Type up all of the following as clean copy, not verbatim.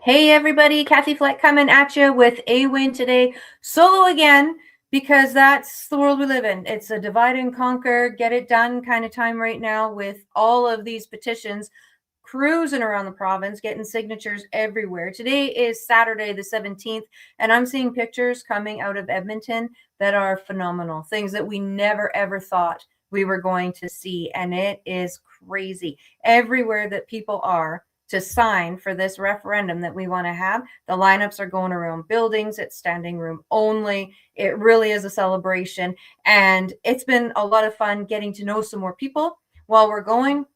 Hey everybody, Kathy Fleck coming at you with a win today. Solo again, because that's the world we live in. It's a divide and conquer, get it done kind of time right now with all of these petitions cruising around the province, getting signatures everywhere. Today is Saturday the 17th, and I'm seeing pictures coming out of Edmonton that are phenomenal. Things that we never ever thought we were going to see, and it is crazy. Everywhere that people are to sign for this referendum that we want to have, the lineups are going around buildings. It's standing room only. It really is a celebration, and it's been a lot of fun getting to know some more people while we're going.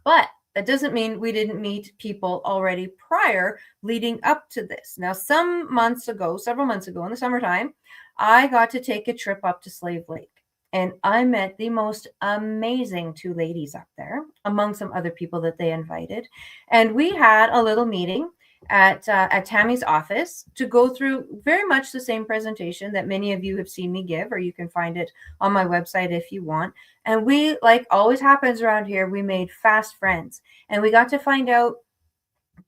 But that doesn't mean we didn't meet people already prior leading up to this. Now, several months ago in the summertime, I got to take a trip up to Slave Lake. And I met the most amazing two ladies up there, among some other people that they invited. And we had a little meeting at Tammy's office to go through very much the same presentation that many of you have seen me give, or you can find it on my website if you want. And we, like always happens around here, we made fast friends, and we got to find out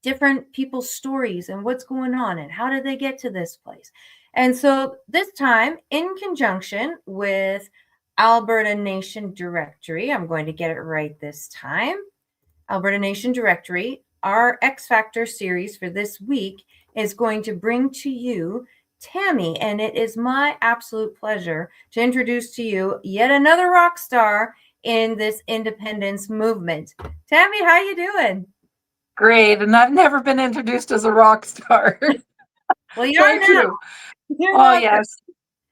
different people's stories and what's going on and how did they get to this place. And so this time, in conjunction with Alberta Nation Directory, I'm going to get it right this time, Alberta Nation Directory, our X Factor series for this week is going to bring to you Tammy, and it is my absolute pleasure to introduce to you yet another rock star in this independence movement. Tammy, how you doing? Great, and I've never been introduced as a rock star. Well, you are now. You're welcome. Yes.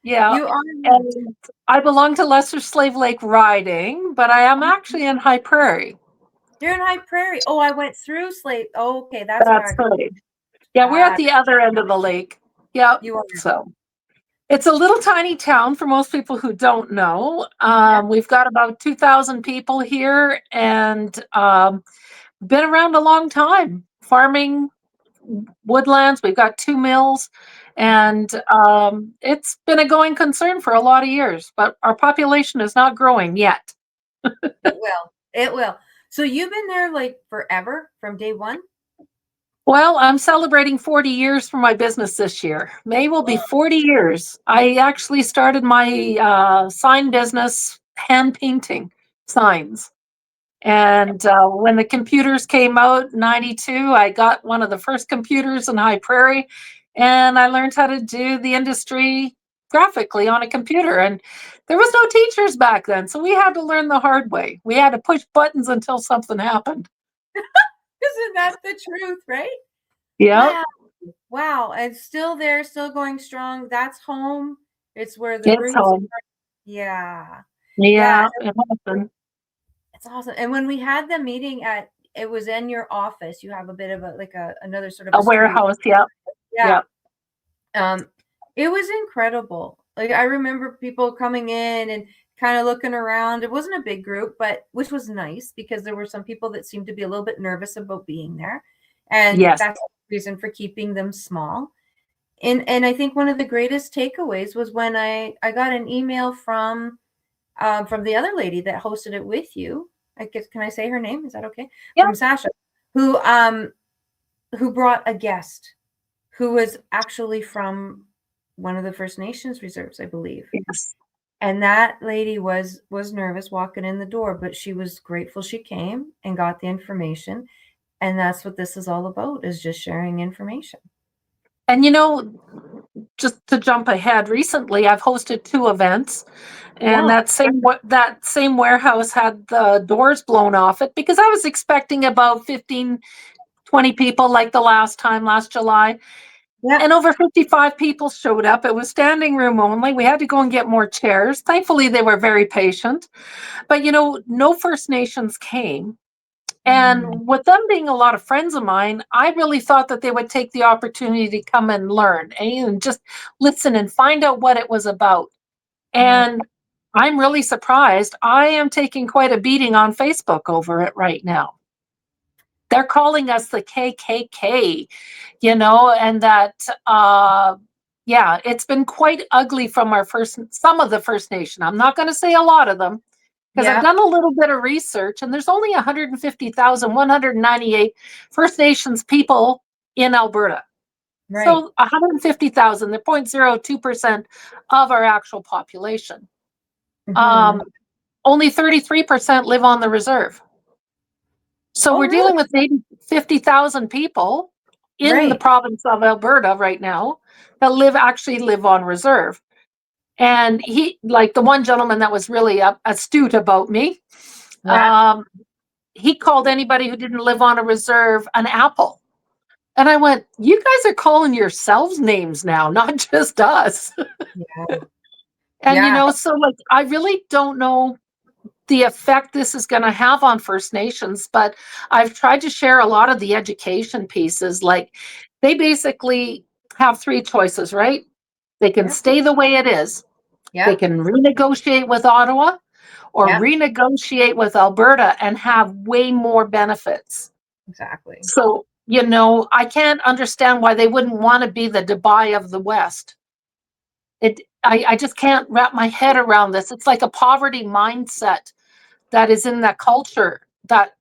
Yeah. You are now. And I belong to Lesser Slave Lake riding, but I am actually in High Prairie. You're in High Prairie. Oh, I went through Slate. Oh, okay, that's right. Yeah, we're at the other end of the lake. Yeah. You are. So it's a little tiny town for most people who don't know. We've got about 2,000 people here, and been around a long time, farming woodlands. We've got 2 mills, and it's been a going concern for a lot of years, but our population is not growing yet. It will. So you've been there like forever, from day one? Well, I'm celebrating 40 years for my business this year. May will be 40 years. I actually started my sign business hand painting signs. And when the computers came out in 92, I got one of the first computers in High Prairie, and I learned how to do the industry graphically on a computer. And there was no teachers back then, so we had to learn the hard way. We had to push buttons until something happened. Isn't that the truth, right? Yeah. Wow. And still there, still going strong. That's home. It's where the roots are. Yeah. Yeah, it happened. It's awesome. And when we had the meeting it was in your office. You have a bit of another sort of a warehouse. Yeah. It was incredible. Like, I remember people coming in and kind of looking around. It wasn't a big group, but which was nice because there were some people that seemed to be a little bit nervous about being there. And that's the reason for keeping them small. And I think one of the greatest takeaways was when I got an email from the other lady that hosted it with you. I guess, can I say her name? Is that okay? Yeah. From Sasha, who brought a guest who was actually from one of the First Nations reserves, I believe. Yes. And that lady was nervous walking in the door, but she was grateful she came and got the information. And that's what this is all about, is just sharing information. And just to jump ahead, recently I've hosted 2 events, and that same warehouse had the doors blown off it because I was expecting about 15, 20 people like the last July. Yeah. And over 55 people showed up. It was standing room only. We had to go and get more chairs. Thankfully, they were very patient. But, no First Nations came. And with them being a lot of friends of mine, I really thought that they would take the opportunity to come and learn and just listen and find out what it was about. And I'm really surprised. I am taking quite a beating on Facebook over it right now. They're calling us the KKK, and that, it's been quite ugly from some of the First Nation. I'm not going to say a lot of them, because I've done a little bit of research, and there's only 150,198 First Nations people in Alberta. Right. So 150,000, they're 0.02% of our actual population. Mhm. Only 33% live on the reserve. So Oh, we're really? dealing with maybe 50,000 people in the Right. province of Alberta right now that actually live on reserve. And he, like the one gentleman that was really astute about me, Yeah. he called anybody who didn't live on a reserve an apple. And I went, you guys are calling yourselves names now, not just us. Yeah. And, Yeah. so like, I really don't know the effect this is going to have on First Nations, but I've tried to share a lot of the education pieces. Like, they basically have three choices, right? They can Yep. stay the way it is. They Yep. can renegotiate with Ottawa or Yep. renegotiate with Alberta and have way more benefits. Exactly. So, I can't understand why they wouldn't want to be the Dubai of the West. I just can't wrap my head around this. It's like a poverty mindset that is in that culture that,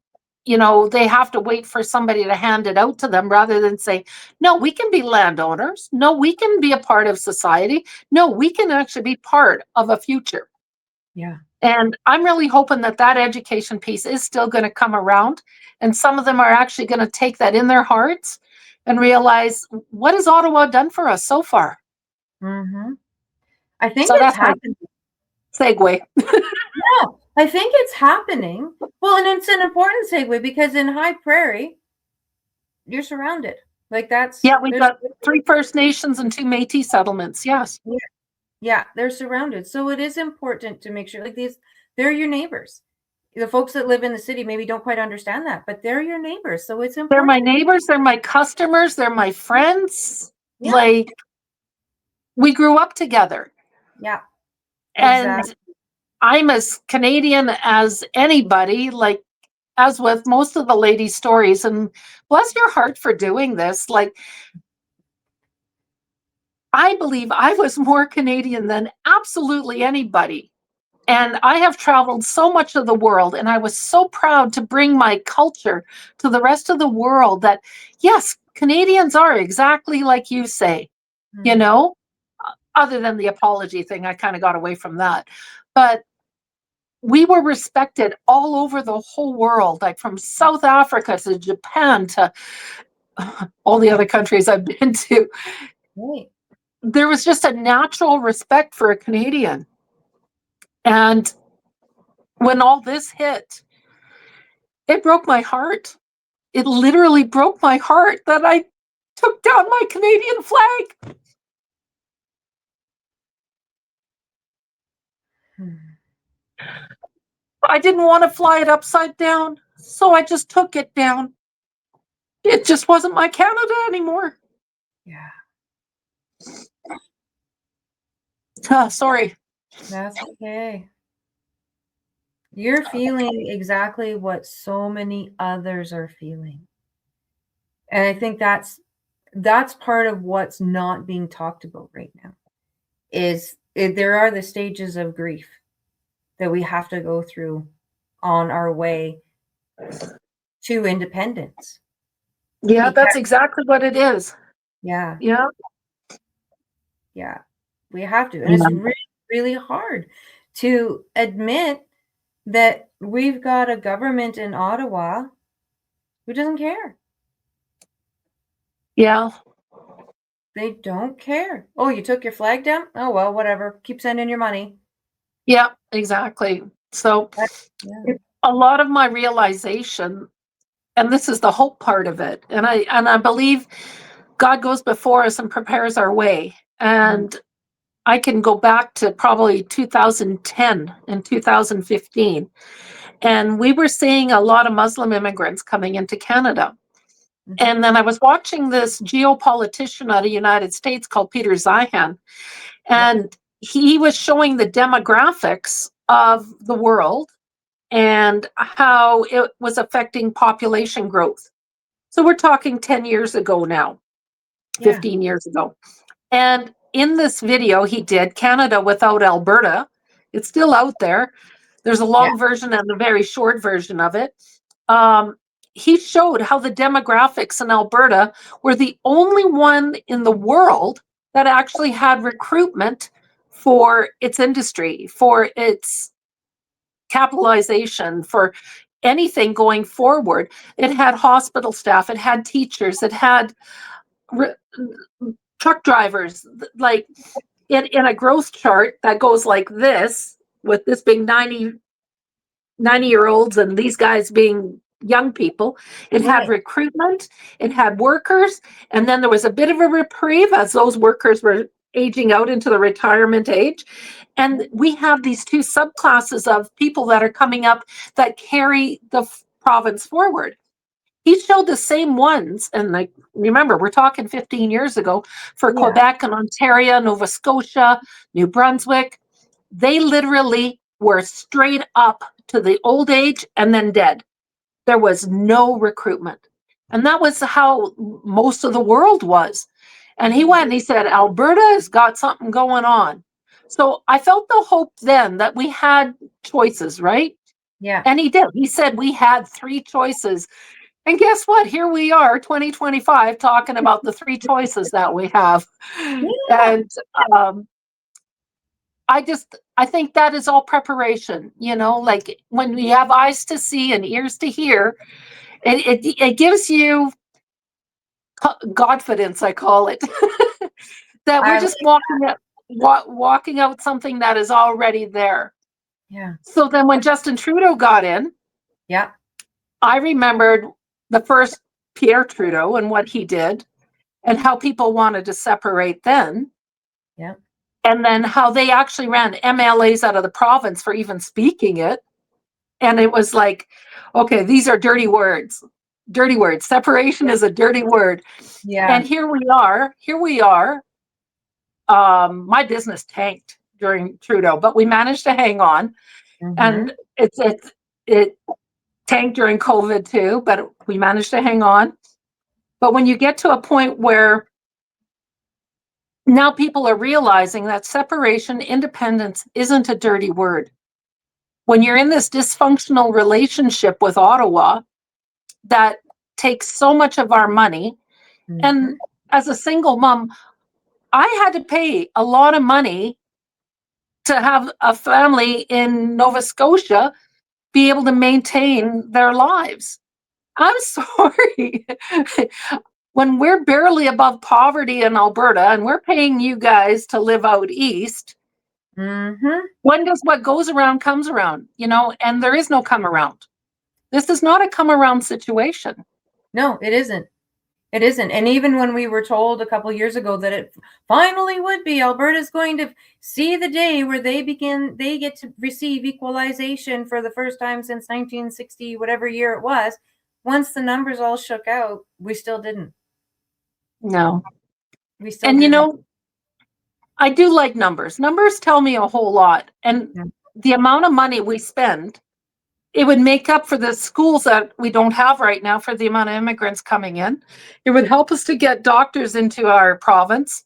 they have to wait for somebody to hand it out to them rather than say, no, we can be landowners. No, we can be a part of society. No, we can actually be part of a future. Yeah. And I'm really hoping that education piece is still going to come around. And some of them are actually going to take that in their hearts and realize, what has Ottawa done for us so far? Mhm. I think So it's that's my happening. segue. No, I think it's happening. Well, and it's an important segue because in High Prairie, you're surrounded. Like Yeah, we've there's got 3 First Nations and 2 Métis settlements. Yes. yeah, yeah, they're surrounded. So it is important to make sure like they're your neighbors. The folks that live in the city maybe don't quite understand that, but they're your neighbors. So it's They're my important. neighbors, they're my customers, they're my friends. Yeah. Like, we grew up together. Yeah. And Exactly. I'm as Canadian as anybody, like, as with most of the ladies' stories. And bless your heart for doing this. Like, I believe I was more Canadian than absolutely anybody. And I have traveled so much of the world, and I was so proud to bring my culture to the rest of the world that, yes, Canadians are exactly like you say, you Mhm. know, other than the apology thing, I kind of got away from that. But we were respected all over the whole world, like from South Africa to Japan to all the other countries I've been to. Right. There was just a natural respect for a Canadian. And when all this hit, it broke my heart. It literally broke my heart that I took down my Canadian flag. Hmm. I didn't want to fly it upside down, so I just took it down. It just wasn't my Canada anymore. Yeah. Sorry. That's okay. You're feeling exactly what so many others are feeling. And I think that's part of what's not being talked about right now there are the stages of grief that we have to go through on our way to independence. Yeah, that's Because exactly what it is. yeah, Yeah. yeah, we have to. And it's Yeah. really, really hard to admit that we've got a government in Ottawa who doesn't care. Yeah. They don't care. Oh, you took your flag down? Oh, well, whatever. Keep sending your money. Yeah, exactly. So That, yeah. a lot of my realization, and this is the hope part of it, and I believe God goes before us and prepares our way. Mm, And I can go back to probably 2010 and 2015. And we were seeing a lot of Muslim immigrants coming into Canada. mhm, And then I was watching this geopolitician out of the United States called Peter Zihan, yeah, and he was showing the demographics of the world and how it was affecting population growth. So we're talking 10 years ago now, yeah, 15 years ago. And in this video, he did Canada without Alberta. It's still out there. There's a yeah, long version and a very short version of it. Um, he showed how the demographics in Alberta were the only one in the world that actually had recruitment for its industry, for its capitalization, for anything going forward. It had hospital staff, it had teachers, it had re- truck drivers. Like in a growth chart that goes like this, with this being 90-year-olds and these guys being young people. It had recruitment, it had workers, and then there was a bit of a reprieve as those workers were aging out into the retirement age. And we have these two subclasses of people that are coming up that carry the province forward. He showed the same ones, and like, remember, we're talking 15 years ago, for Quebec and Ontario, Nova Scotia, New Brunswick. They literally were straight up to the old age and then dead. There was no recruitment. And that was how most of the world was. And he went and he said, Alberta has got something going on. So I felt the hope then that we had choices, right? Yeah. And he did. He said we had 3 choices. And guess what? Here we are, 2025, talking about the 3 choices that we have. Yeah. And I think that is all preparation, like when we have eyes to see and ears to hear, it gives you Godfidence, I call it, that we're just walking out something that is already there. Yeah. So then when Justin Trudeau got in, yeah, I remembered the first Pierre Trudeau and what he did and how people wanted to separate then. Yeah. And then how they actually ran MLAs out of the province for even speaking it. And it was like, okay, these are dirty words. Dirty words. Separation is a dirty word. Yeah. And here we are. My business tanked during Trudeau, but we managed to hang on. Mm-hmm. And it tanked during COVID too, but we managed to hang on. But when you get to a point where now people are realizing that separation, independence isn't a dirty word. When you're in this dysfunctional relationship with Ottawa that takes so much of our money, and as a single mom, I had to pay a lot of money to have a family in Nova Scotia be able to maintain their lives. I'm sorry. When we're barely above poverty in Alberta and we're paying you guys to live out east, when does what goes around comes around, and there is no come around. This is not a come around situation. No, it isn't. It isn't. And even when we were told a couple of years ago that it finally would be, Alberta's going to see the day where they get to receive equalization for the first time since 1960, whatever year it was. Once the numbers all shook out, we still didn't. No. We still and didn't. I do like numbers. Numbers tell me a whole lot. And the amount of money we spend, it would make up for the schools that we don't have right now for the amount of immigrants coming in. It would help us to get doctors into our province.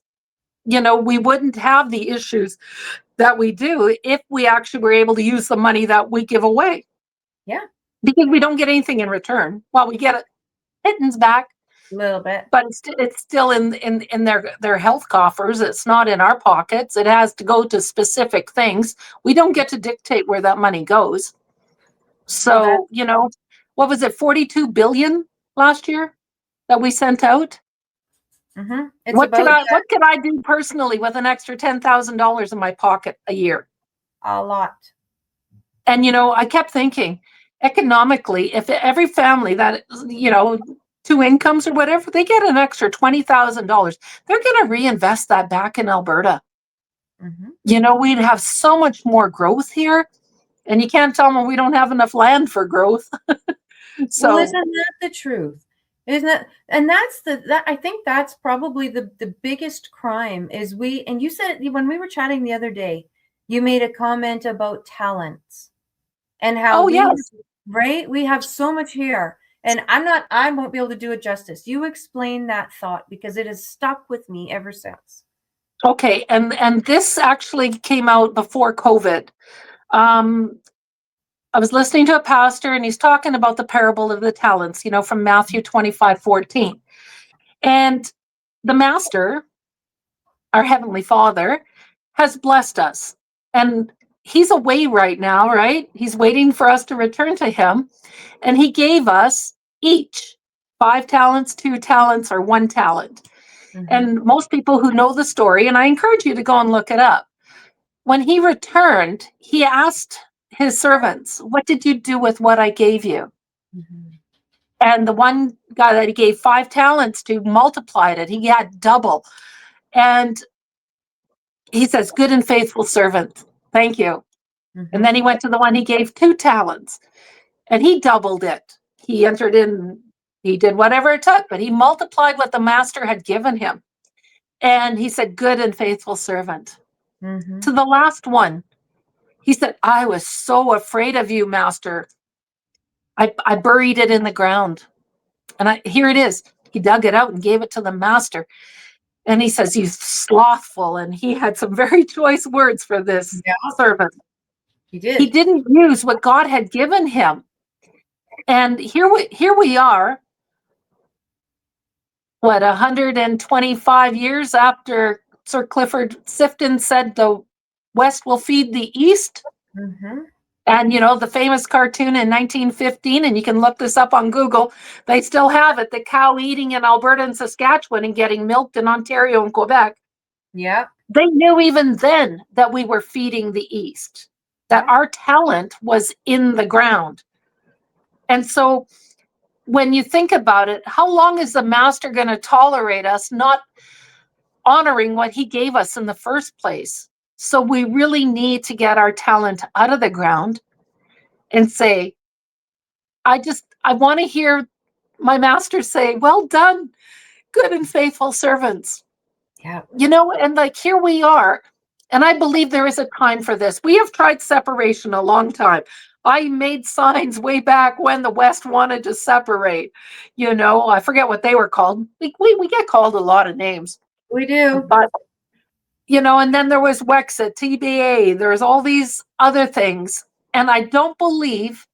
We wouldn't have the issues that we do if we actually were able to use the money that we give away. Yeah. Because we don't get anything in return. Well, we get pittance back. A little bit. But it's still in their health coffers. It's not in our pockets. It has to go to specific things. We don't get to dictate where that money goes. So, what was it, 42 billion last year that we sent out? What could I do personally with an extra $10,000 in my pocket a year? A lot. And, I kept thinking, economically, if every family that, 2 incomes or whatever, they get an extra $20,000. They're going to reinvest that back in Alberta. We'd have so much more growth here, and you can't tell them we don't have enough land for growth. So, well, isn't that the truth? Isn't that? And that's I think that's probably the biggest crime is and you said when we were chatting the other day, you made a comment about talents and how right? We have so much here. And I won't be able to do it justice. You explain that thought because it has stuck with me ever since. Okay. And this actually came out before COVID. I was listening to a pastor, and he's talking about the parable of the talents, from Matthew 25:14. And the master, our Heavenly Father, has blessed us. And he's away right now, right? He's waiting for us to return to him. And he gave us each 5 talents, 2 talents, or 1 talent. And most people who know the story, and I encourage you to go and look it up, when he returned, he asked his servants, "What did you do with what I gave you?" And the one guy that he gave 5 talents to multiplied it. He had double. And he says, "Good and faithful servant. Thank you." And then he went to the one he gave 2 talents, and he doubled it. He entered in, he did whatever it took, but he multiplied what the master had given him. And he said, "Good and faithful servant." To the last one, he said, "I was so afraid of you, master. I buried it in the ground. And here it is." He dug it out and gave it to the master. And he says, "You slothful." And he had some very choice words for this servant. He did. He didn't use what God had given him. And here we are, 125 years after Sir Clifford Sifton said the West will feed the East. And, the famous cartoon in 1915, and you can look this up on Google, they still have it, the cow eating in Alberta and Saskatchewan and getting milked in Ontario and Quebec. Yeah. They knew even then that we were feeding the East, that our talent was in the ground. And so when you think about it, how long is the master going to tolerate us not honoring what he gave us in the first place? So we really need to get our talent out of the ground and say, I want to hear my master say, "Well done, good and faithful servants." Yeah. And here we are. And I believe there is a time for this. We have tried separation a long time. I made signs way back when the West wanted to separate. I forget what they were called. We get called a lot of names. We do. But, and then there was Wexit, TBA. There's all these other things. And I don't believe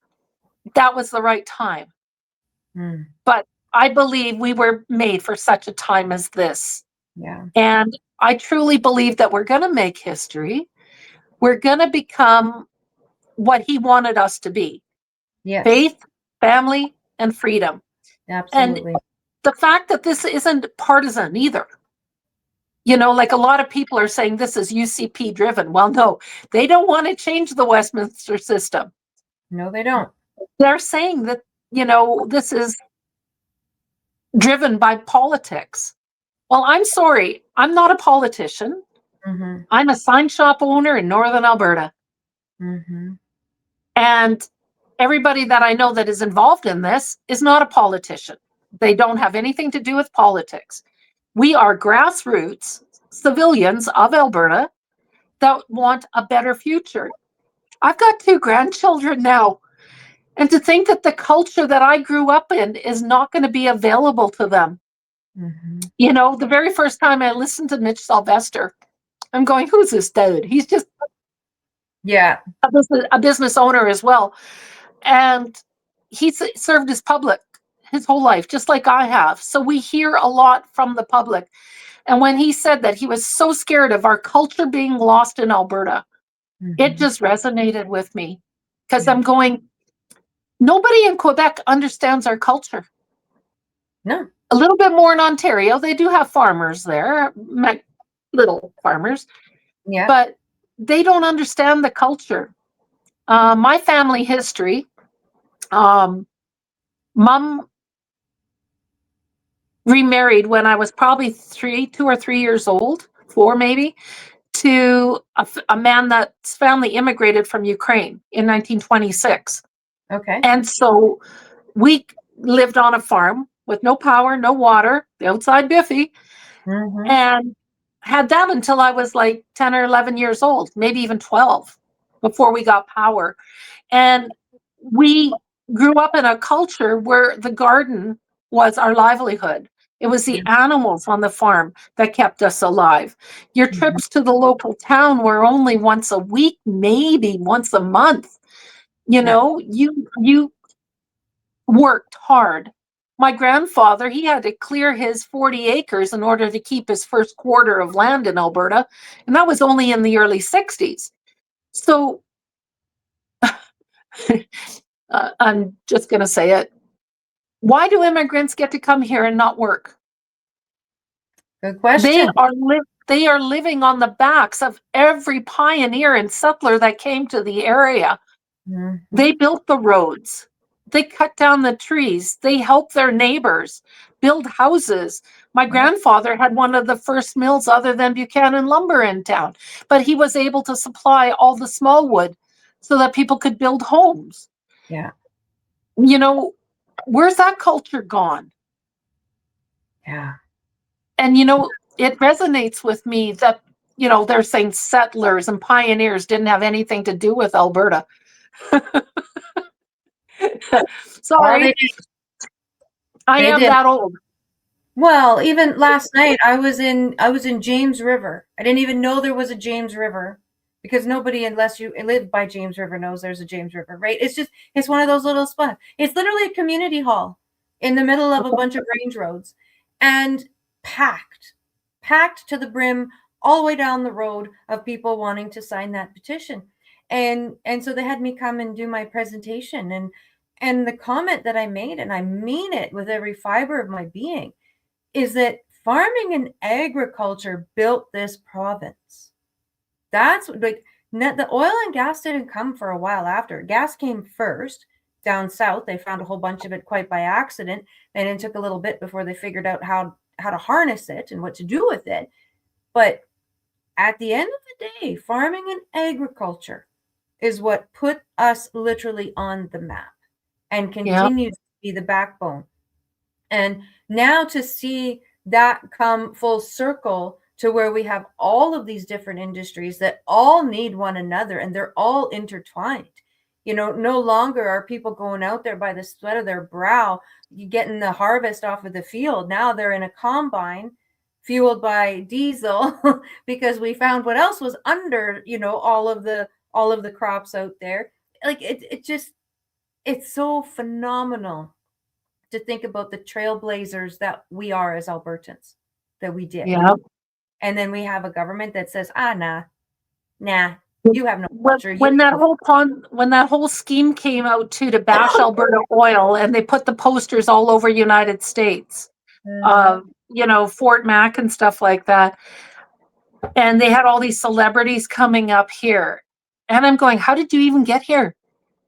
that was the right time. But I believe we were made for such a time as this. Yeah. And I truly believe that we're going to make history. We're going to become what he wanted us to be. Yes. Faith, family, and freedom. Absolutely. And the fact that this isn't partisan either. Like a lot of people are saying this is UCP driven. Well, no, they don't want to change the Westminster system. No, they don't. They're saying that, this is driven by politics. Well, I'm sorry. I'm not a politician. I'm a sign shop owner in Northern Alberta. And everybody that I know that is involved in this is not a politician. They don't have anything to do with politics. We are grassroots civilians of Alberta that want a better future. I've got 2 grandchildren now. And to think that the culture that I grew up in is not going to be available to them. The very first time I listened to Mitch Sylvester, I'm going, who's this dude? He's just a business owner as well. And he's served his public his whole life, just like I have. So we hear a lot from the public. And when he said that he was so scared of our culture being lost in Alberta, it just resonated with me. Because I'm going, nobody in Quebec understands our culture. No. A little bit more in Ontario. They do have farmers there, little farmers. Yeah. But they don't understand the culture. My family history, Mom remarried when I was probably 2 or 3 years old, 4 maybe, to a man that's family immigrated from Ukraine in 1926. Okay. And so we lived on a farm with no power, no water, the outside biffy, and had that until I was like 10 or 11 years old, maybe even 12, before we got power. And we grew up in a culture where the garden was our livelihood. It was the animals on the farm that kept us alive. Your trips to the local town were only once a week, maybe once a month. You know, you worked hard. My grandfather, he had to clear his 40 acres in order to keep his first quarter of land in Alberta, and that was only in the early 60s. So I'm just going to say it. Why do immigrants get to come here and not work? Good question. They are living on the backs of every pioneer and settler that came to the area. Mhm. They built the roads. They cut down the trees. They helped their neighbors build houses. My grandfather had one of the first mills other than Buchanan Lumber in town, but he was able to supply all the small wood so that people could build homes. Yeah. You know, where's that culture gone? Yeah. And, you know, it resonates with me that, you know, they're saying settlers and pioneers didn't have anything to do with Alberta. Well, they Sorry, I am did. that old. Well, even last night I was in James River. I didn't even know there was a James River because nobody, unless you live by James River, knows there's a James River, right? It's one of those little spots. It's literally a community hall in the middle of a bunch of range roads, and packed to the brim all the way down the road of people wanting to sign that petition. And so they had me come and do my presentation, and the comment that I made, and I mean it with every fiber of my being, is that farming and agriculture built this province. That's like the oil and gas didn't come for a while after. Gas came first down south. They found a whole bunch of it quite by accident, and it took a little bit before they figured out how to harness it and what to do with it. But at the end of the day, farming and agriculture is what put us literally on the map and Yeah. continues to be the backbone. And now to see that come full circle to where we have all of these different industries that all need one another and they're all intertwined. You know, no longer are people going out there by the sweat of their brow, getting the harvest off of the field. Now they're in a combine fueled by diesel because we found what else was under, you know, all of the crops out there. Like it's so phenomenal to think about the trailblazers that we are as Albertans, that we did. Yeah. And then we have a government that says, nah, you have no culture. When that whole scheme came out to bash Alberta oil, and they put the posters all over United States, you know, Fort Mac and stuff like that, and they had all these celebrities coming up here, and I'm going, how did you even get here?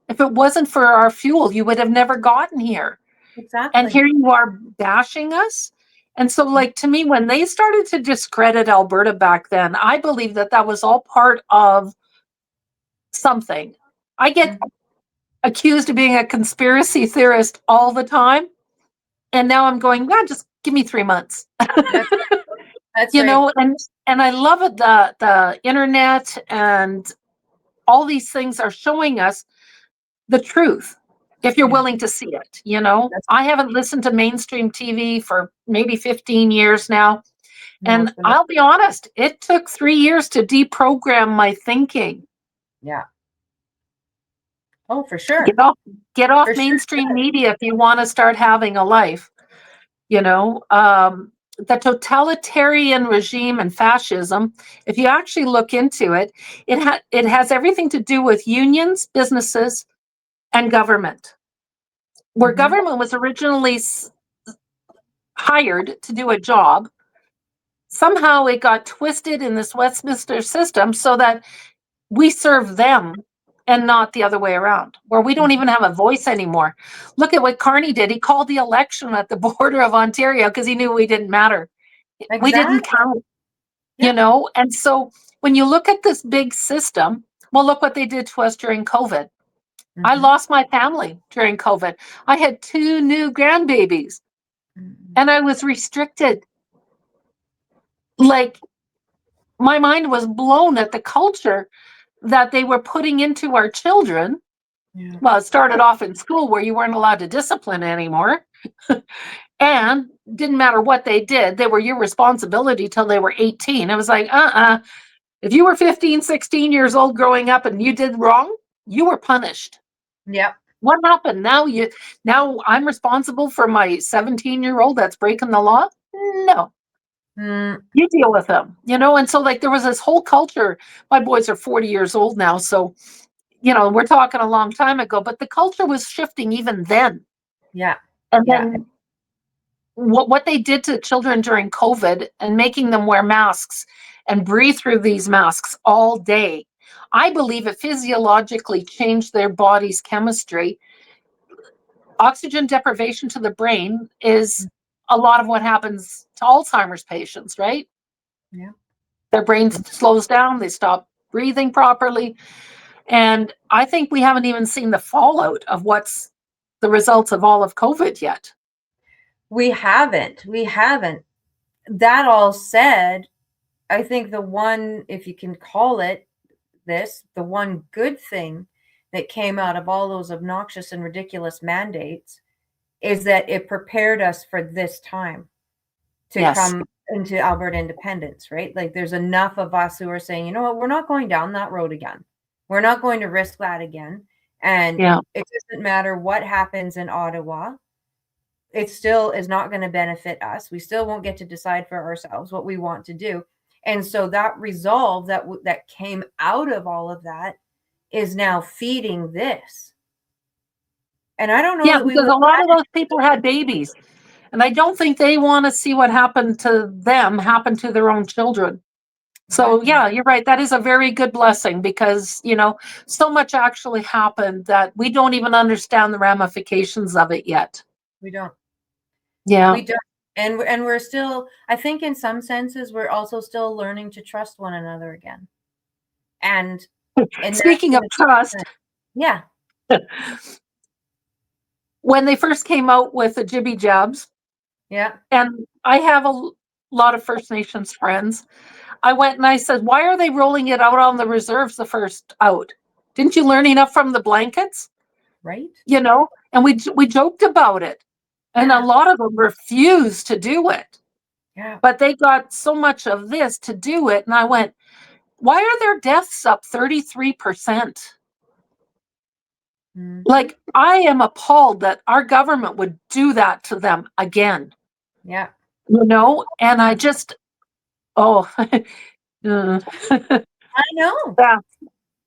If it wasn't for our fuel, you would have never gotten here. Exactly. And here you are bashing us. And so, like, to me, when they started to discredit Alberta back then, I believe that that was all part of something. I get accused of being a conspiracy theorist all the time. And now I'm going, yeah, just give me 3 months. That's You right. know, and I love it. The internet and all these things are showing us the truth if you're willing to see it. You know, I haven't listened to mainstream TV for maybe 15 years now. And I'll be honest, it took 3 years to deprogram my thinking. Yeah. Oh, for sure. Get off For mainstream media if you want to start having a life. You know, the totalitarian regime and fascism, if you actually look into it, it has everything to do with unions, businesses, and government. Where government was originally hired to do a job, somehow it got twisted in this Westminster system so that we serve them and not the other way around, where we don't even have a voice anymore. Look at what Carney did. He called the election at the border of Ontario because he knew we didn't matter. Exactly. We didn't count, you know? And so when you look at this big system, well, look what they did to us during COVID. I lost my family during COVID. I had 2 new grandbabies and I was restricted. Like, my mind was blown at the culture that they were putting into our children. Yeah. Well, it started off in school where you weren't allowed to discipline anymore. And didn't matter what they did, they were your responsibility till they were 18. It was like, if you were 15, 16 years old growing up and you did wrong, you were punished. Yep. What happened? Now I'm responsible for my 17-year-old that's breaking the law? No. Mm, You deal with them, and so like there was this whole culture. My boys are 40 years old now, so we're talking a long time ago, but the culture was shifting even then. yeah. And Yeah. then what they did to children during COVID and making them wear masks and breathe through these masks all day, I believe it physiologically changed their body's chemistry. Oxygen deprivation to the brain is a lot of what happens to Alzheimer's patients, right? Yeah. Their brain slows down, they stop breathing properly. And I think we haven't even seen the fallout of what's the results of all of COVID yet. We haven't. We haven't. That all said, I think the one, if you can call it this, the one good thing that came out of all those obnoxious and ridiculous mandates is that it prepared us for this time to Yes. come into Alberta independence, right? Like there's enough of us who are saying, you know what, we're not going down that road again. We're not going to risk that again. And Yeah. it doesn't matter what happens in Ottawa. It still is not going to benefit us. We still won't get to decide for ourselves what we want to do. And so that resolve that came out of all of that is now feeding this. And I don't know Yeah, that we because would a lot have of those people had babies. And I don't think they want to see what happened to them happen to their own children. So, exactly. yeah, you're right. That is a very good blessing because, so much actually happened that we don't even understand the ramifications of it yet. We don't. Yeah. We don't. And we're still, I think in some senses, we're also still learning to trust one another again. And Speaking of trust, yeah. when they first came out with the jibby jabs, Yeah. and I have a lot of First Nations friends, I went and I said, why are they rolling it out on the reserves the first out? Didn't you learn enough from the blankets? Right. And we joked about it. And a Yeah. lot of them refused to do it. Yeah. But they got so much of this to do it. And I went, why are their deaths up 33%? Mm-hmm. Like, I am appalled that our government would do that to them again. Yeah. And I just, oh, I know. yeah.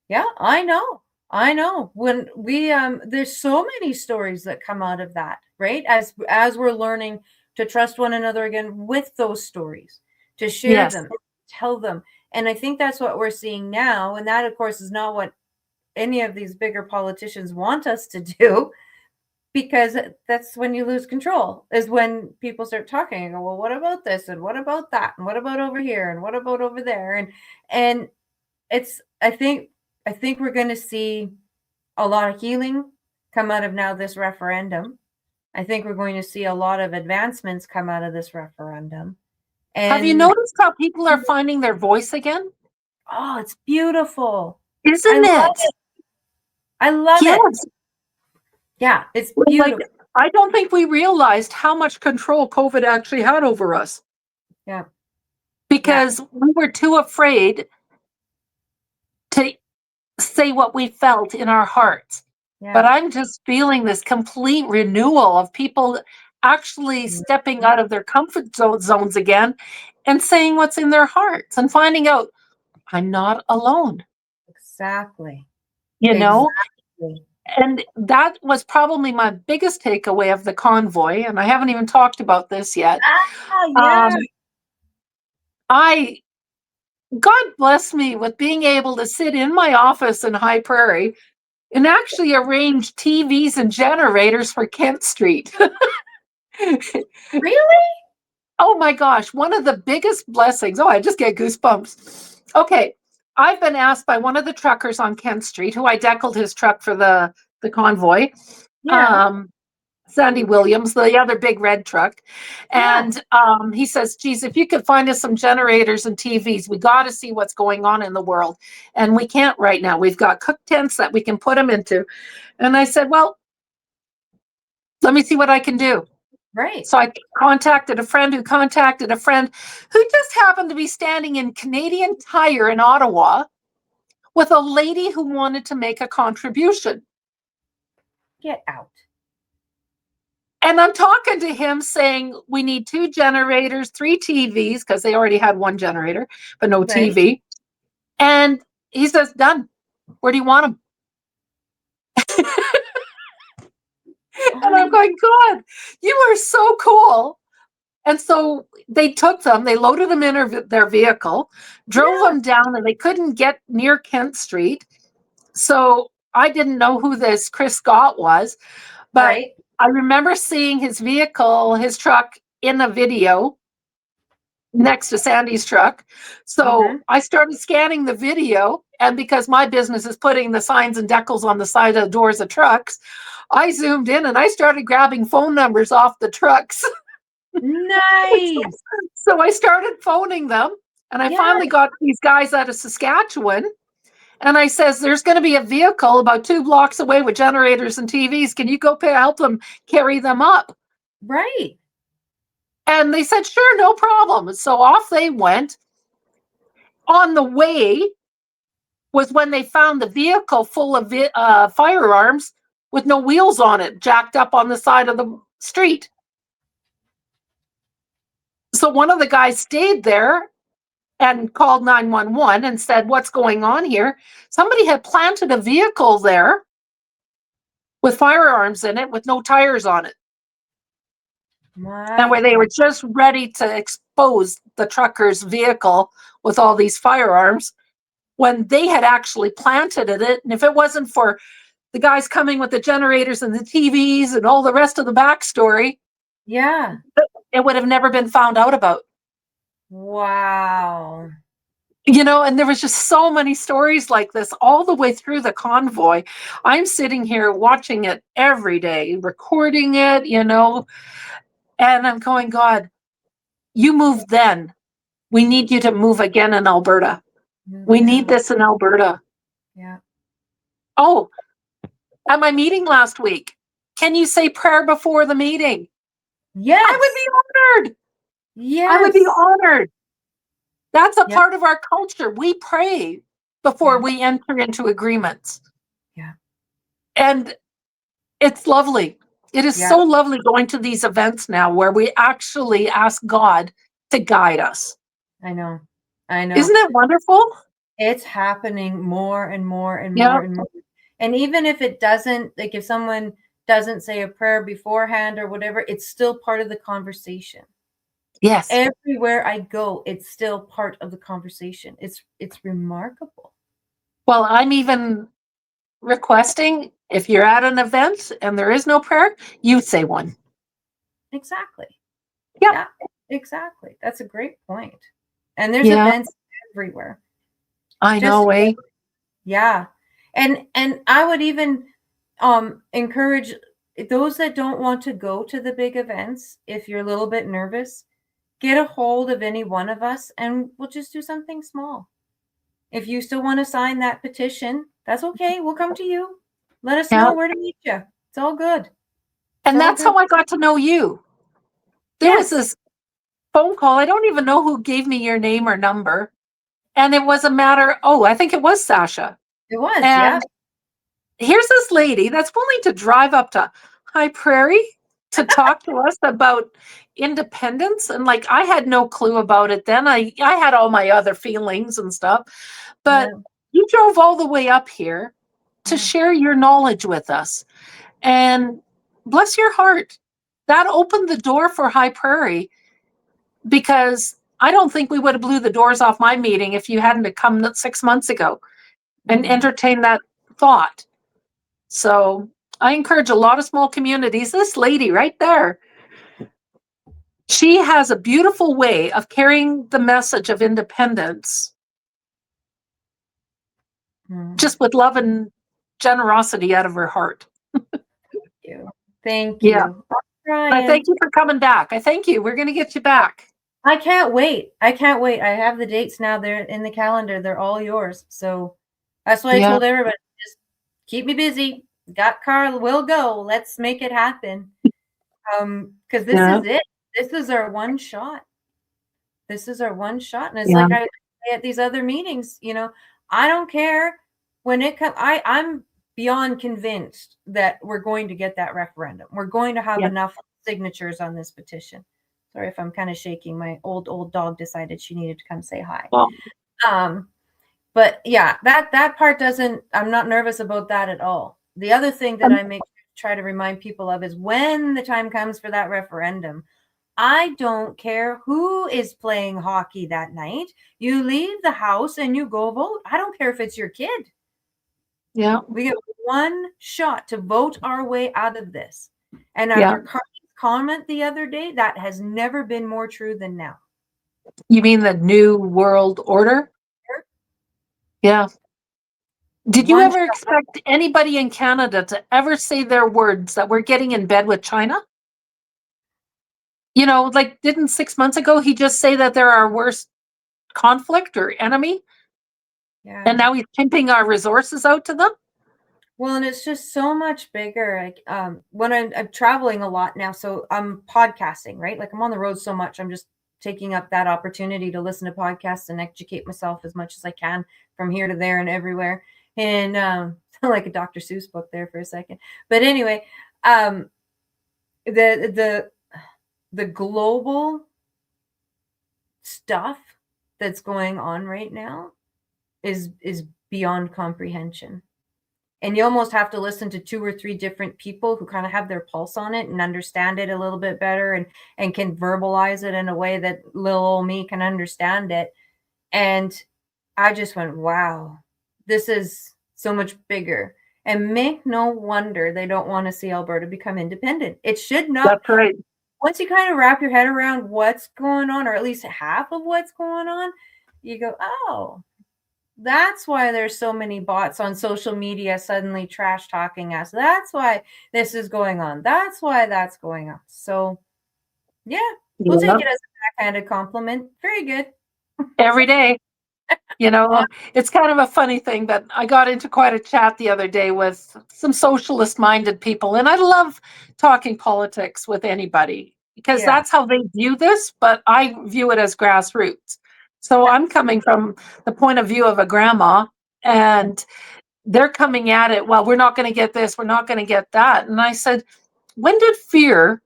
Yeah, I know. I know. When we there's so many stories that come out of that, right? As we're learning to trust one another again with those stories, to share Yes. them, tell them. And I think that's what we're seeing now. And that, of course, is not what any of these bigger politicians want us to do, because that's when you lose control, is when people start talking and go, well, what about this? And what about that? And what about over here? And what about over there? And it's I think we're going to see a lot of healing come out of now this referendum. I think we're going to see a lot of advancements come out of this referendum. Have you And noticed how people are finding their voice again? oh, it's beautiful. I Isn't love it? it. I love it. Yes. Yeah, it's Like, beautiful. I don't think we realized how much control COVID actually had over us Yeah. because we were too afraid to say what we felt in our hearts. Yeah. But I'm just feeling this complete renewal of people actually stepping out of their comfort zones again and saying what's in their hearts and finding out I'm not alone, Exactly. you know? Exactly. And that was probably my biggest takeaway of the convoy. And I haven't even talked about this yet. Ah, yeah. I, God bless me with being able to sit in my office in High Prairie and actually arrange TVs and generators for Kent Street. Really? Oh my gosh, one of the biggest blessings. Oh, I just get goosebumps. Okay, I've been asked by one of the truckers on Kent Street, who I deckled his truck for the convoy, Yeah. Sandy Williams, the other big red truck. Yeah. And he says, geez, if you could find us some generators and TVs, we got to see what's going on in the world. And we can't right now. We've got cook tents that we can put them into. And I said, well, let me see what I can do. Right. So I contacted a friend who contacted a friend who just happened to be standing in Canadian Tire in Ottawa with a lady who wanted to make a contribution. Get out. And I'm talking to him saying, we need 2 generators, 3 TVs, because they already had 1 generator, but no Right. TV. And he says, done. Where do you want them? And I'm going, God, you are so cool. And so they took them, they loaded them in their vehicle, drove them down, and they couldn't get near Kent Street. So I didn't know who this Chris Scott was, but Right. I remember seeing his vehicle, his truck in a video next to Sandy's truck. So I started scanning the video, and because my business is putting the signs and decals on the side of the doors of trucks, I zoomed in and I started grabbing phone numbers off the trucks. Nice. So I started phoning them, and I finally got these guys out of Saskatchewan. And I says, there's going to be a vehicle about 2 blocks away with generators and TVs. Can you go help them carry them up? Right. And they said, sure, no problem. So off they went. On the way was when they found the vehicle full of firearms with no wheels on it, jacked up on the side of the street. So one of the guys stayed there and called 911 and said, what's going on here? Somebody had planted a vehicle there with firearms in it with no tires on it. And where they were just ready to expose the trucker's vehicle with all these firearms when they had actually planted it. And if it wasn't for the guys coming with the generators and the TVs and all the rest of the backstory, it would have never been found out about. Wow. You know, and there was just so many stories like this all the way through the convoy. I'm sitting here watching it every day, recording it, you know, and I'm going, God, you moved then. We need you to move again in Alberta. We need this in Alberta. Yeah. Oh, at my meeting last week, can you say prayer before the meeting? Yes. I would be honored. Yes. I would be honored. That's a part of our culture. We pray before we enter into agreements. Yeah. And it's lovely. It is so lovely going to these events now where we actually ask God to guide us. I know. I know. Isn't it wonderful? It's happening more and more and more and more. And even if it doesn't, like if someone doesn't say a prayer beforehand or whatever, it's still part of the conversation. Yes. Everywhere I go, it's still part of the conversation. It's remarkable. Well, I'm even requesting if you're at an event and there is no prayer, you say one. Exactly. Yep. Yeah, exactly. That's a great point. And there's events everywhere. I know, eh? Yeah. And I would even encourage those that don't want to go to the big events, if you're a little bit nervous, get a hold of any one of us and we'll just do something small. If you still want to sign that petition, that's okay. We'll come to you. Let us know where to meet you. It's all good. And that's how I got to know you. There was this phone call. I don't even know who gave me your name or number. And it was a matter, I think it was Sasha. It was, yeah. Here's this lady that's willing to drive up to High Prairie to talk to us about independence. And like, I had no clue about it then. I had all my other feelings and stuff. But you drove all the way up here to share your knowledge with us. And bless your heart, that opened the door for High Prairie, because I don't think we would have blew the doors off my meeting if you hadn't come 6 months ago and entertained that thought. So I encourage a lot of small communities. This lady right there, she has a beautiful way of carrying the message of independence just with love and generosity out of her heart. Thank you. Yeah. I thank you for coming back. I thank you. We're going to get you back. I can't wait. I have the dates now. They're in the calendar. They're all yours. So that's why I told everybody, just keep me busy. Got Carl, we'll go. Let's make it happen. Because this is it. This is our one shot. This is our one shot. And it's like I say at these other meetings, you know, I don't care when it comes. I'm beyond convinced that we're going to get that referendum. We're going to have enough signatures on this petition. Sorry if I'm kind of shaking. My old dog decided she needed to come say hi. Well, but yeah, that part doesn't, I'm not nervous about that at all. The other thing that I try to remind people of is when the time comes for that referendum, I don't care who is playing hockey that night. You leave the house and you go vote. I don't care if it's your kid. Yeah. We get one shot to vote our way out of this. And after Carly's comment the other day, that has never been more true than now. You mean the New World Order? Yeah. Did you ever expect anybody in Canada to ever say their words that we're getting in bed with China? You know, like, didn't 6 months ago he just say that they're our worst conflict or enemy? Yeah. And now he's pimping our resources out to them? Well, and it's just so much bigger. Like, when I'm traveling a lot now, so I'm podcasting, right? Like I'm on the road so much, I'm just taking up that opportunity to listen to podcasts and educate myself as much as I can from here to there and everywhere. And like a Dr. Seuss book there for a second. But anyway, the global stuff that's going on right now is beyond comprehension. And you almost have to listen to 2 or 3 different people who kind of have their pulse on it and understand it a little bit better and can verbalize it in a way that little old me can understand it. And I just went, wow, this is so much bigger. And make no wonder they don't want to see Alberta become independent. It should not. That's right. Once you kind of wrap your head around what's going on, or at least half of what's going on, you go, oh, that's why there's so many bots on social media suddenly trash talking us. That's why this is going on. That's why that's going on. So, yeah, we'll take it as a backhanded compliment. Very good. Every day. You know, it's kind of a funny thing that I got into quite a chat the other day with some socialist-minded people, and I love talking politics with anybody because that's how they view this, but I view it as grassroots. So I'm coming from the point of view of a grandma, and they're coming at it, well, we're not going to get this, we're not going to get that. And I said, when did fear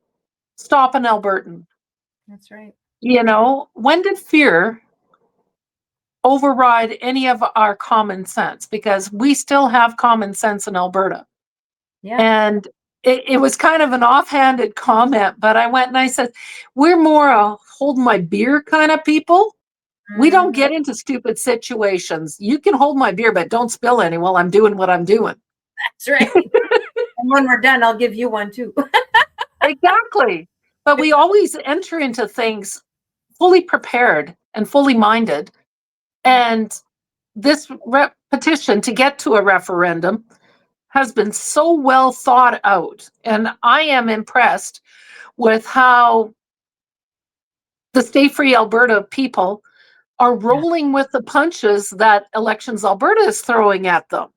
stop an Albertan? That's right. You know, when did fear override any of our common sense? Because we still have common sense in Alberta. Yeah. And it was kind of an offhanded comment, but I went and I said, we're more a hold my beer kind of people. We don't get into stupid situations. You can hold my beer, but don't spill any while I'm doing what I'm doing. That's right. And when we're done, I'll give you one too. Exactly. But we always enter into things fully prepared and fully minded. And this petition to get to a referendum has been so well thought out. And I am impressed with how the Stay Free Alberta people are rolling with the punches that Elections Alberta is throwing at them.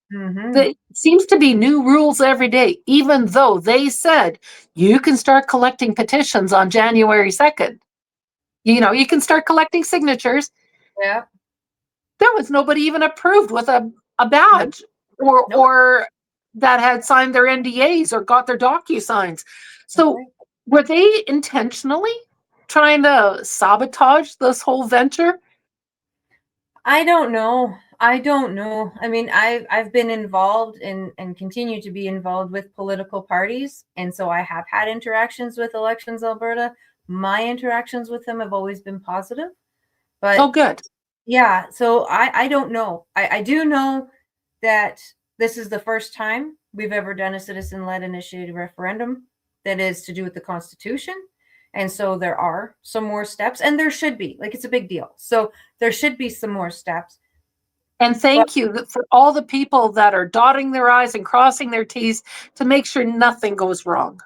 There seems to be new rules every day, even though they said you can start collecting petitions on January 2nd. You know, you can start collecting signatures. Yeah. There was nobody even approved with a badge or that had signed their NDAs or got their docu-signs. So were they intentionally trying to sabotage this whole venture? I don't know. I don't know. I mean, I've been involved in and continue to be involved with political parties. And so I have had interactions with Elections Alberta. My interactions with them have always been positive. But oh, good. Yeah. So I don't know. I do know that this is the first time we've ever done a citizen-led initiated referendum that is to do with the Constitution. And so there are some more steps, and there should be. Like, it's a big deal. So there should be some more steps. And thank you for all the people that are dotting their I's and crossing their T's to make sure nothing goes wrong.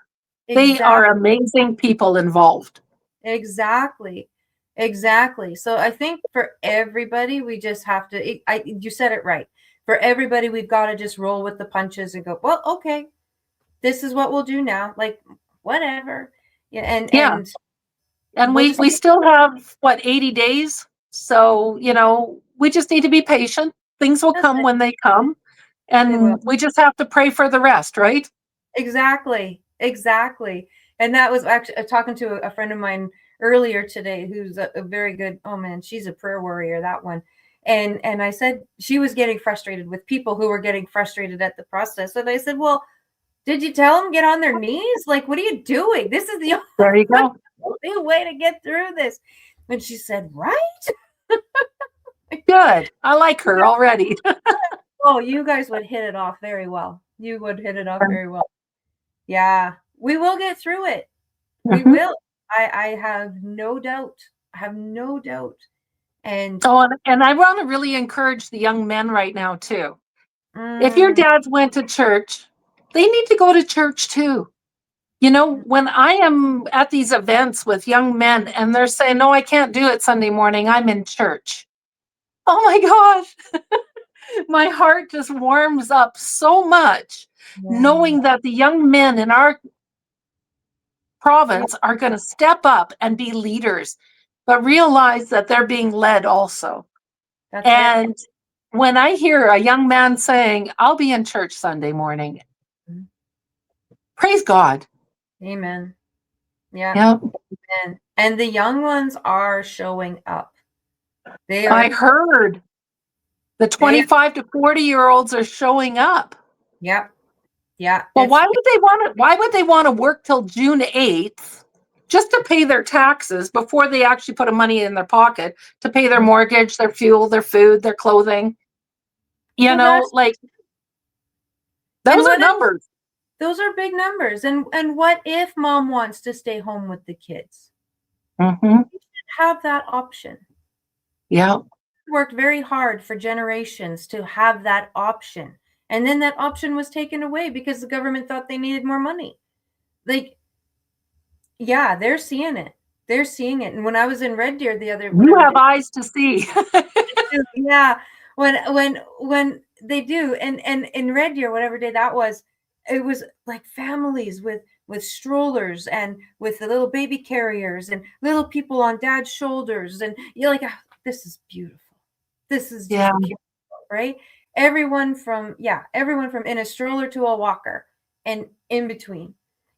Exactly. They are amazing people involved. Exactly. Exactly. So I think for everybody, we just have to, you said it right. For everybody, we've got to just roll with the punches and go, well, okay, this is what we'll do now. Like, whatever. Yeah. And we still have, what, 80 days? So, you know, we just need to be patient. Things will come when they come. And we just have to pray for the rest, right? Exactly. And that was actually talking to a friend of mine earlier today, who's a very good, oh man, she's a prayer warrior, that one. And I said she was getting frustrated with people who were getting frustrated at the process. And I said, well, did you tell them get on their knees? Like, what are you doing? This is the There you go. only way to get through this. And she said, right? Good. I like her already. Oh, you guys would hit it off very well. You would hit it off very well. Yeah, we will get through it. We will. I have no doubt. I have no doubt. And and I want to really encourage the young men right now too. If your dads went to church, they need to go to church too. You know, when I am at these events with young men and they're saying, no, I can't do it Sunday morning, I'm in church. Oh my gosh. My heart just warms up so much knowing that the young men in our province are going to step up and be leaders, but realize that they're being led also. And when I hear a young man saying, I'll be in church Sunday morning, praise God. Amen. Yeah. Yep. Amen. And the young ones are showing up. I heard the 25 to 40-year-olds are showing up. Yep. Yeah. Well, why would they want to work till June 8th just to pay their taxes before they actually put money in their pocket to pay their mortgage, their fuel, their food, their clothing? You know, like those are numbers. Those are big numbers. And what if mom wants to stay home with the kids? You should have that option. Yeah. Worked very hard for generations to have that option. And then that option was taken away because the government thought they needed more money. Like, yeah, they're seeing it. They're seeing it. And when I was in Red Deer the other, you have eyes to see. Yeah, when they do, and in Red Deer, whatever day that was, it was like families with strollers and with the little baby carriers and little people on dad's shoulders, and you're like, oh, this is beautiful. This is just beautiful, right? Everyone from in a stroller to a walker and in between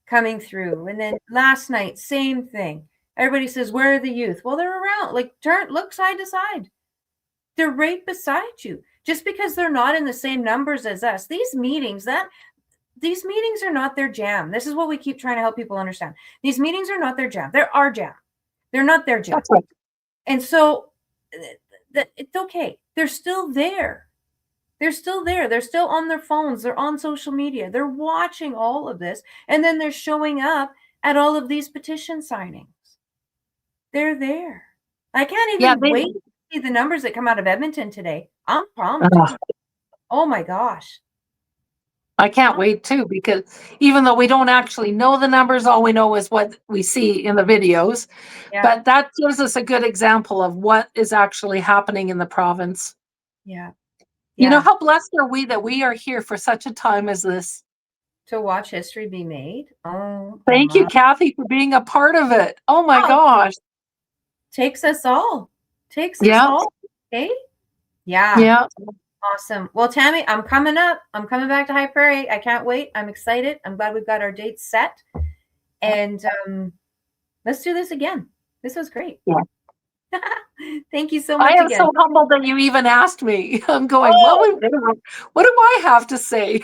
coming through. And then last night, same thing. Everybody says, where are the youth? Well, they're around. Like, look side to side. They're right beside you. Just because they're not in the same numbers as us, these meetings are not their jam. This is what we keep trying to help people understand. These meetings are not their jam. They're our jam. They're not their jam. That's right. And so it's okay. They're still there. They're still there. They're still on their phones. They're on social media. They're watching all of this. And then they're showing up at all of these petition signings. They're there. I can't even wait to see the numbers that come out of Edmonton today. I'm pumped. Oh my gosh. I can't wait too, because even though we don't actually know the numbers, all we know is what we see in the videos. Yeah. But that gives us a good example of what is actually happening in the province. Yeah. You know, how blessed are we that we are here for such a time as this? To watch history be made. Oh, thank you, Kathy, for being a part of it. Oh my gosh. Takes us all. Takes us all. Okay. Yeah. Yeah. Awesome. Well, Tammy, I'm coming up. I'm coming back to High Prairie. I can't wait. I'm excited. I'm glad we've got our dates set. And let's do this again. This was great. Yeah. Thank you so much. I am so humbled that you even asked me. I'm going, what do I have to say?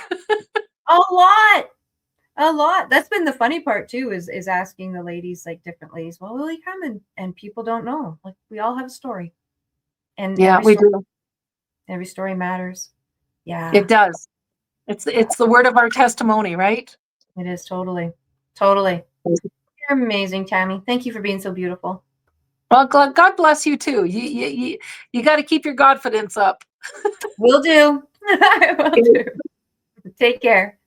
A lot. That's been the funny part too, is asking the ladies, like different ladies, well, will you come? And people don't know. Like, we all have a story. And yeah, we do. Every story matters. Yeah. It does. It's the word of our testimony, right? It is totally. Totally. You're amazing, Tammy. Thank you for being so beautiful. Well, God bless you too. You got to keep your Godfidence up. Will do. I will do. Take care.